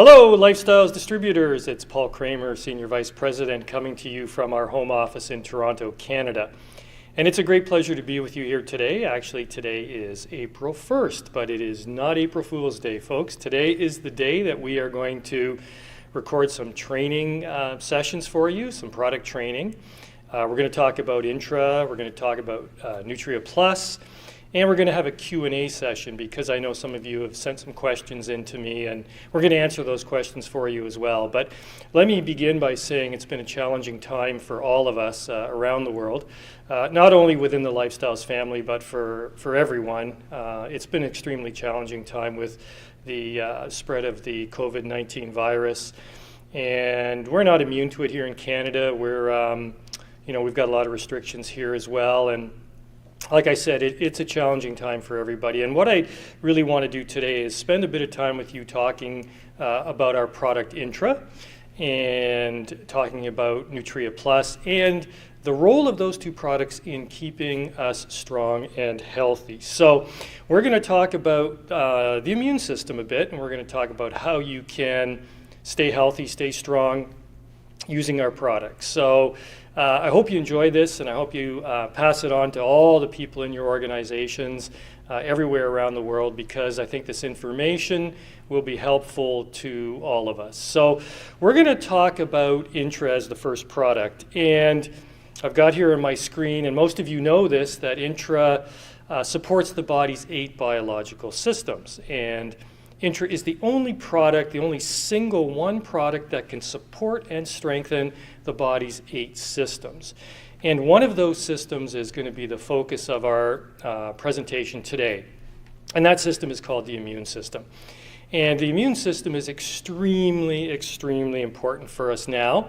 Hello, Lifestyles Distributors. It's Paul Kramer, Senior Vice President, coming to you from our home office in Toronto, Canada. And it's a great pleasure to be with you here today. Actually, today is April 1st, but it is not April Fool's Day, folks. Today is the day that we are going to record some training sessions for you, some product training. We're going to talk about Intra, we're going to talk about Nutria Plus, and we're going to have a Q&A session because I know some of you have sent some questions in to me, and we're going to answer those questions for you as well. But let me begin by saying it's been a challenging time for all of us around the world, not only within the Lifestyles family, but for everyone. It's been an extremely challenging time with the spread of the COVID-19 virus, and we're not immune to it here in Canada. We've got a lot of restrictions here as well, and like I said, it's a challenging time for everybody. And what I really want to do today is spend a bit of time with you talking about our product Intra and talking about Nutria Plus and the role of those two products in keeping us strong and healthy. So we're going to talk about the immune system a bit, and we're going to talk about how you can stay healthy, stay strong using our products. So I hope you enjoy this, and I hope you pass it on to all the people in your organizations everywhere around the world, because I think this information will be helpful to all of us. So we're going to talk about Intra as the first product, and I've got here on my screen, and most of you know this, that Intra supports the body's 8 biological systems, and Intra is the only product, the only single one product that can support and strengthen the body's 8 systems. And one of those systems is going to be the focus of our presentation today. And that system is called the immune system. And the immune system is extremely, extremely important for us now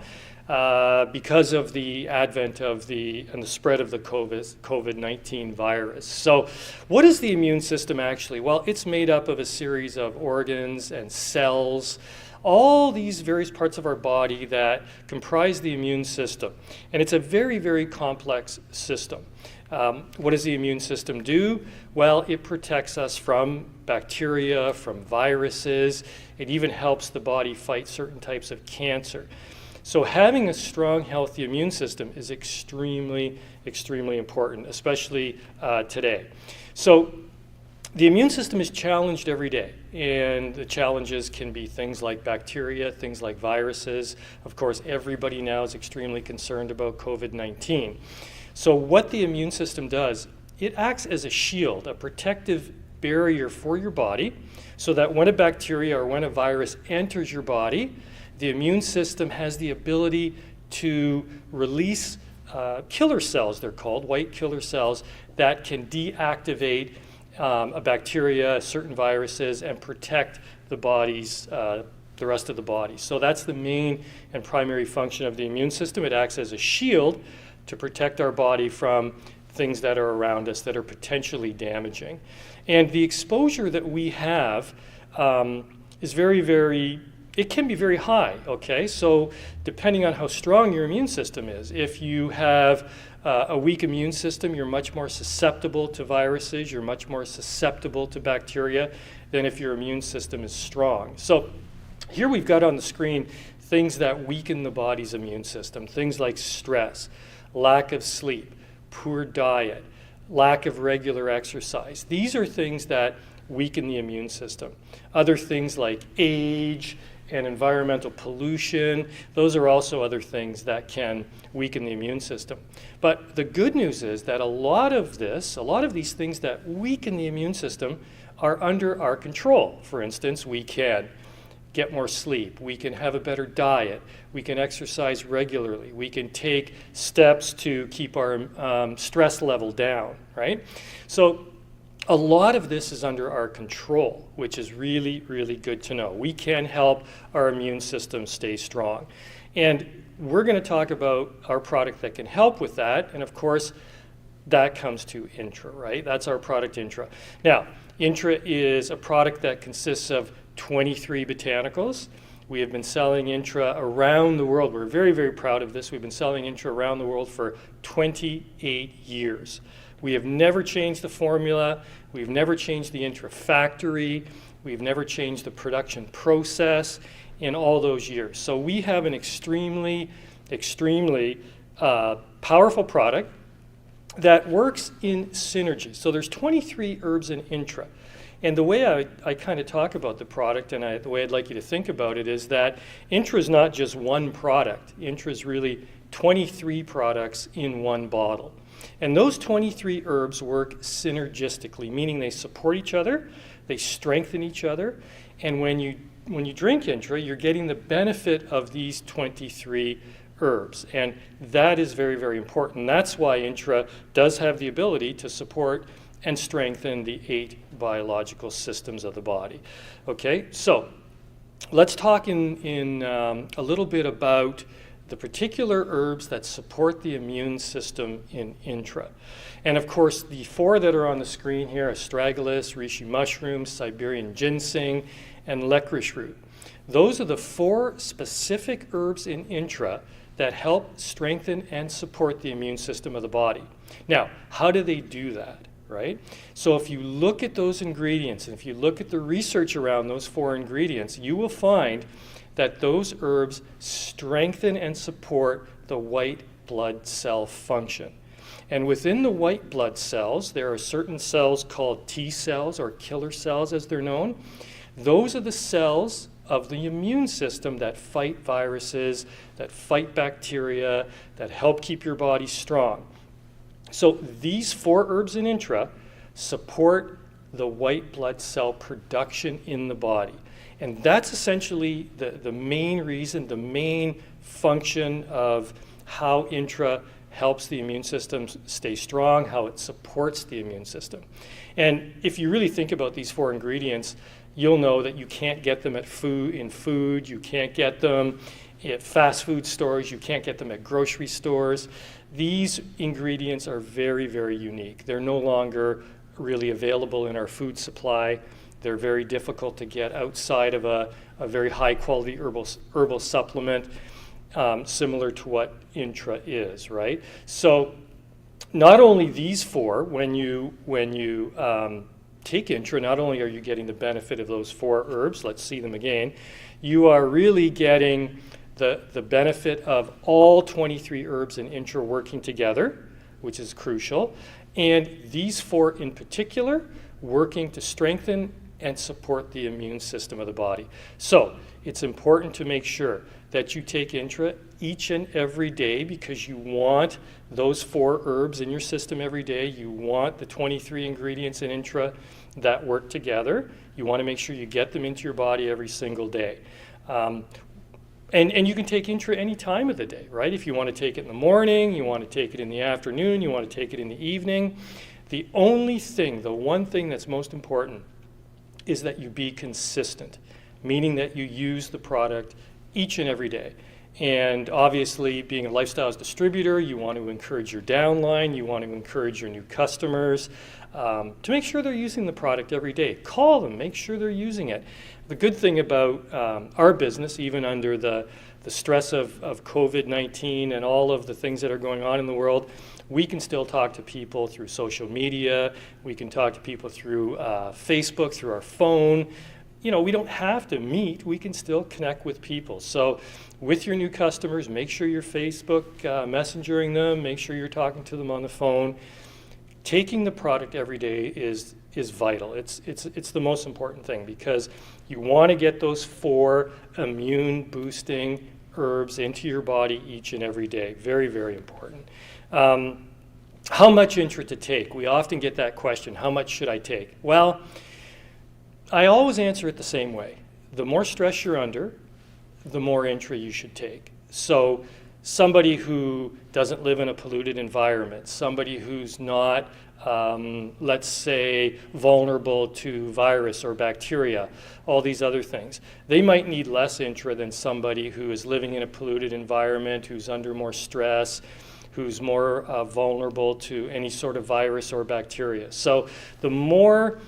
because of the advent of and the spread of the COVID-19 virus. So what is the immune system actually? Well, it's made up of a series of organs and cells, all these various parts of our body that comprise the immune system. And it's a very, very complex system. What does the immune system do? Well, it protects us from bacteria, from viruses. It even helps the body fight certain types of cancer. So having a strong, healthy immune system is extremely, extremely important, especially today. So the immune system is challenged every day, and the challenges can be things like bacteria, things like viruses. Of course, everybody now is extremely concerned about COVID-19. So what the immune system does, it acts as a shield, a protective barrier for your body, so that when a bacteria or when a virus enters your body, the immune system has the ability to release killer cells, they're called, white killer cells, that can deactivate a bacteria, certain viruses, and protect the body's, the rest of the body. So that's the main and primary function of the immune system. It acts as a shield to protect our body from things that are around us that are potentially damaging. And the exposure that we have is it can be very high, okay? So depending on how strong your immune system is, if you have a weak immune system, you're much more susceptible to viruses, you're much more susceptible to bacteria than if your immune system is strong. So here we've got on the screen things that weaken the body's immune system, things like stress, lack of sleep, poor diet, lack of regular exercise. These are things that weaken the immune system. Other things like age and environmental pollution, those are also other things that can weaken the immune system. But the good news is that a lot of these things that weaken the immune system are under our control. For instance, we can get more sleep, we can have a better diet, we can exercise regularly, we can take steps to keep our stress level down, right? So a lot of this is under our control, which is really, really good to know. We can help our immune system stay strong. And we're going to talk about our product that can help with that. And of course, that comes to Intra, right? That's our product Intra. Now, Intra is a product that consists of 23 botanicals. We have been selling Intra around the world. We're very, very proud of this. We've been selling Intra around the world for 28 years. We have never changed the formula. We've never changed the Intra factory. We've never changed the production process in all those years. So we have an extremely powerful product that works in synergy. So there's 23 herbs in Intra. And the way I kind of talk about the product, and the way I'd like you to think about it, is that Intra is not just one product. Intra is really 23 products in one bottle. And those 23 herbs work synergistically, meaning they support each other, they strengthen each other, and when you drink Intra, you're getting the benefit of these 23 herbs. And that is very, very important. That's why Intra does have the ability to support and strengthen the 8 biological systems of the body. Okay, so let's talk in a little bit about the particular herbs that support the immune system in Intra. And of course, the 4 that are on the screen here, astragalus, reishi mushroom, Siberian ginseng, and licorice root. Those are the 4 specific herbs in Intra that help strengthen and support the immune system of the body. Now, how do they do that, right? So if you look at those ingredients, and if you look at the research around those 4 ingredients, you will find that those herbs strengthen and support the white blood cell function. And within the white blood cells, there are certain cells called T cells, or killer cells as they're known. Those are the cells of the immune system that fight viruses, that fight bacteria, that help keep your body strong. So these 4 herbs in Intra support the white blood cell production in the body. And that's essentially the main reason, the main function of how Intra helps the immune system stay strong, how it supports the immune system. And if you really think about these 4 ingredients, you'll know that you can't get them in food, you can't get them at fast food stores, you can't get them at grocery stores. These ingredients are very, very unique. They're no longer really available in our food supply. They're very difficult to get outside of a very high quality herbal supplement, similar to what Intra is, right? So not only these 4, when you take Intra, not only are you getting the benefit of those 4 herbs, let's see them again, you are really getting the benefit of all 23 herbs in Intra working together, which is crucial, and these 4 in particular working to strengthen and support the immune system of the body. So it's important to make sure that you take Intra each and every day, because you want those 4 herbs in your system every day. You want the 23 ingredients in Intra that work together. You want to make sure you get them into your body every single day. And you can take Intra any time of the day, right? If you want to take it in the morning, you want to take it in the afternoon, you want to take it in the evening. The one thing that's most important is that you be consistent, meaning that you use the product each and every day. And obviously, being a lifestyles distributor, you want to encourage your downline, you want to encourage your new customers to make sure they're using the product every day. Call them, make sure they're using it. The good thing about our business, even under the stress of COVID-19 and all of the things that are going on in the world, we can still talk to people through social media, we can talk to people through Facebook, through our phone. You know, we don't have to meet, we can still connect with people. So with your new customers, make sure you're Facebook messengering them, make sure you're talking to them on the phone. Taking the product every day is vital. It's the most important thing, because you want to get those 4 immune boosting herbs into your body each and every day. Very, very important. How much Intra to take? We often get that question, how much should I take? Well, I always answer it the same way. The more stress you're under, the more Intra you should take. So somebody who doesn't live in a polluted environment, somebody who's not, let's say, vulnerable to virus or bacteria, all these other things, they might need less Intra than somebody who is living in a polluted environment, who's under more stress, who's more vulnerable to any sort of virus or bacteria. So the more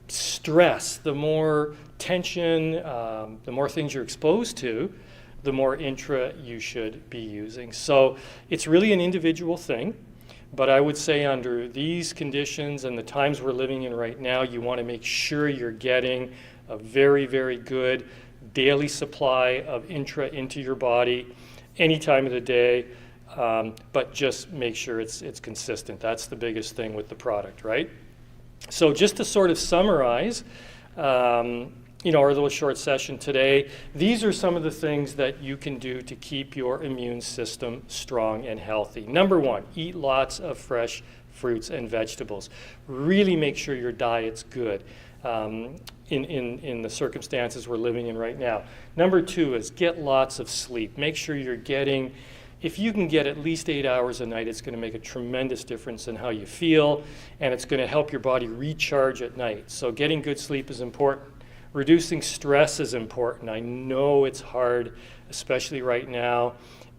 stress, the more tension, the more things you're exposed to, the more Intra you should be using. So it's really an individual thing, But I would say under these conditions and the times we're living in right now, you want to make sure you're getting a very, very good daily supply of Intra into your body any time of the day, but just make sure it's consistent. That's the biggest thing with the product, right? So just to sort of summarize, our little short session today, these are some of the things that you can do to keep your immune system strong and healthy. Number one, eat lots of fresh fruits and vegetables. Really make sure your diet's good in the circumstances we're living in right now. Number two is get lots of sleep. Make sure you're getting, if you can get at least 8 hours a night, it's going to make a tremendous difference in how you feel, and it's going to help your body recharge at night. So getting good sleep is important. Reducing stress is important. I know it's hard, especially right now.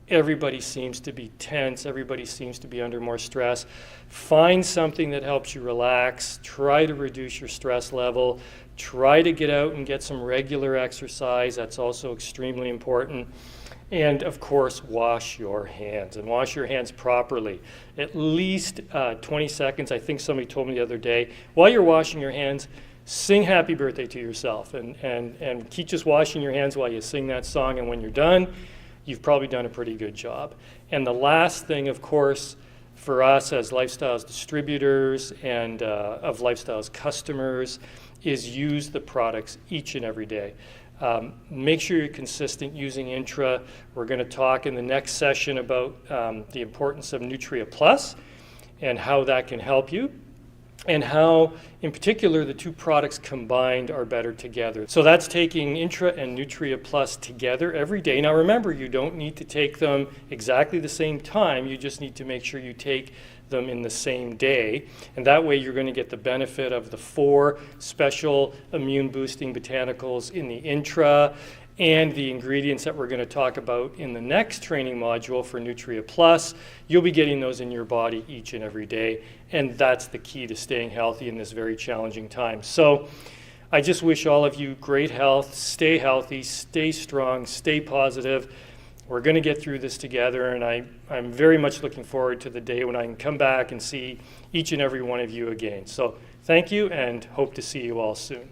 Everybody seems to be tense. Everybody seems to be under more stress. Find something that helps you relax. Try to reduce your stress level. Try to get out and get some regular exercise. That's also extremely important. And of course, wash your hands, and wash your hands properly. At least 20 seconds. I think somebody told me the other day, while you're washing your hands, sing happy birthday to yourself, and keep just washing your hands while you sing that song, and when you're done, you've probably done a pretty good job. And the last thing, of course, for us as Lifestyles distributors and of Lifestyles customers is use the products each and every day. Make sure you're consistent using Intra. We're going to talk in the next session about the importance of Nutria Plus and how that can help you, and how, in particular, the two products combined are better together. So that's taking Intra and Nutria Plus together every day. Now remember, you don't need to take them exactly the same time. You just need to make sure you take them in the same day. And that way you're going to get the benefit of the 4 special immune-boosting botanicals in the Intra and the ingredients that we're going to talk about in the next training module for Nutria Plus. You'll be getting those in your body each and every day, and that's the key to staying healthy in this very challenging time. So I just wish all of you great health, stay healthy, stay strong, stay positive. We're going to get through this together, and I'm very much looking forward to the day when I can come back and see each and every one of you again. So thank you, and hope to see you all soon.